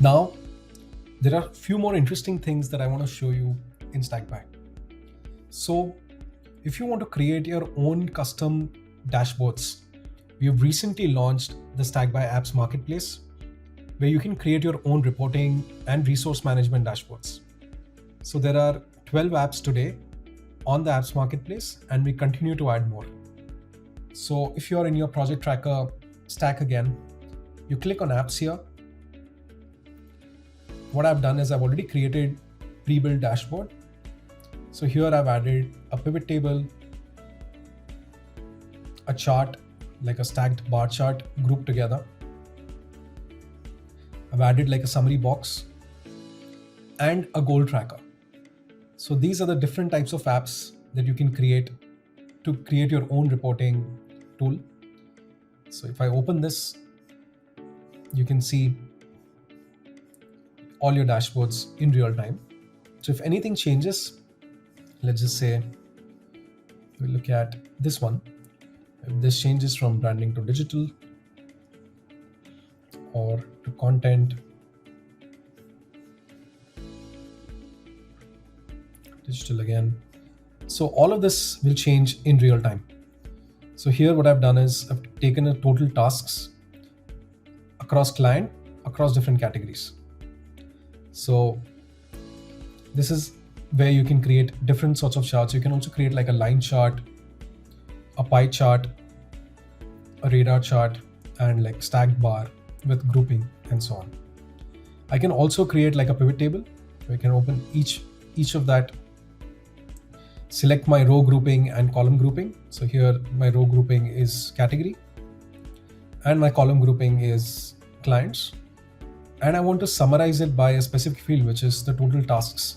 Now, there are a few more interesting things that I want to show you in Stackby. So if you want to create your own custom dashboards, we have recently launched the Stackby Apps Marketplace, where you can create your own reporting and resource management dashboards. So there are 12 apps today on the Apps Marketplace, and we continue to add more. So if you're in your project tracker stack again, you click on apps here. What I've done is I've already created pre-built dashboard. So here I've added a pivot table, a chart, like a stacked bar chart grouped together. I've added like a summary box and a goal tracker. So these are the different types of apps that you can create to create your own reporting tool. So if I open this, you can see all your dashboards in real time. So if anything changes, let's just say we'll look at this one. If this changes from branding to digital or to content, digital again. So all of this will change in real time. So here what I've done is I've taken a total tasks across client, across different categories. So this is where you can create different sorts of charts. You can also create like a line chart, a pie chart, a radar chart, and like stacked bar with grouping and so on. I can also create like a pivot table. We can open each of that, select my row grouping and column grouping. So here my row grouping is category and my column grouping is clients. And I want to summarize it by a specific field, which is the total tasks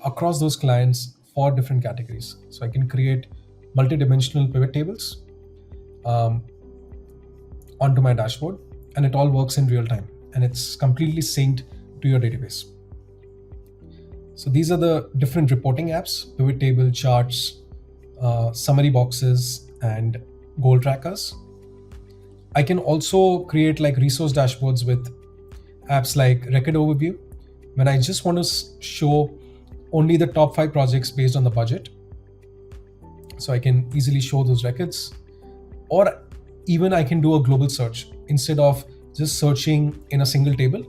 across those clients for different categories. So I can create multi-dimensional pivot tables onto my dashboard, and it all works in real time and it's completely synced to your database. So these are the different reporting apps: pivot table, charts, summary boxes, and goal trackers. I can also create like resource dashboards with apps like record overview when I just want to show only the top 5 projects based on the budget. So I can easily show those records, or even I can do a global search instead of just searching in a single table.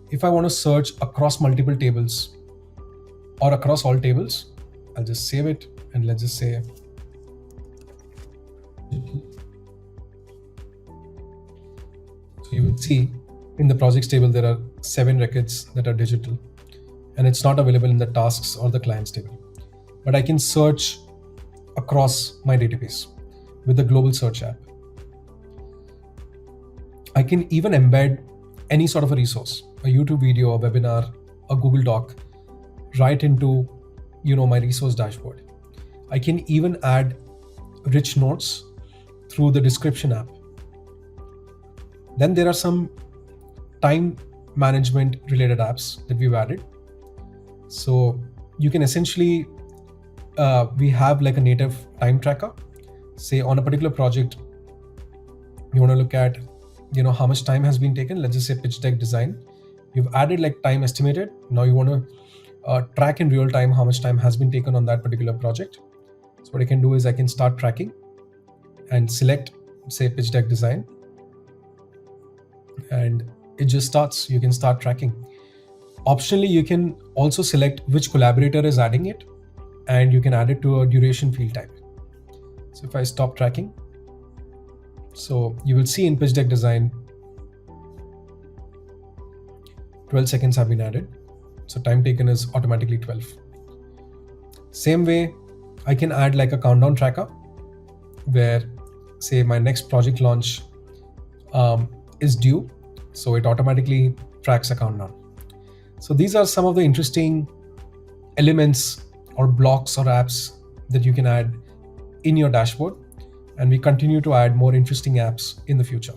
If I want to search across multiple tables or across all tables, I'll just save it and let's just say so you will see in the projects table there are 7 records that are digital, and it's not available in the tasks or the clients table. But I can search across my database with the global search app. I can even embed any sort of a resource, a YouTube video, a webinar, a Google Doc, right into my resource dashboard. I can even add rich notes through the description app. Then there are some time management related apps that we've added. So you can essentially, we have like a native time tracker. Say on a particular project, you want to look at, how much time has been taken. Let's just say pitch deck design. You've added like time estimated. Now you want to track in real time how much time has been taken on that particular project. So what I can do is I can start tracking and select, say, pitch deck design. And it just starts. You can start tracking. Optionally, you can also select which collaborator is adding it, and you can add it to a duration field type. So if I stop tracking, so you will see in pitch deck design, 12 seconds have been added. So time taken is automatically 12. Same way, I can add like a countdown tracker where, say, my next project launch is due. So it automatically tracks a countdown. So these are some of the interesting elements or blocks or apps that you can add in your dashboard. And we continue to add more interesting apps in the future.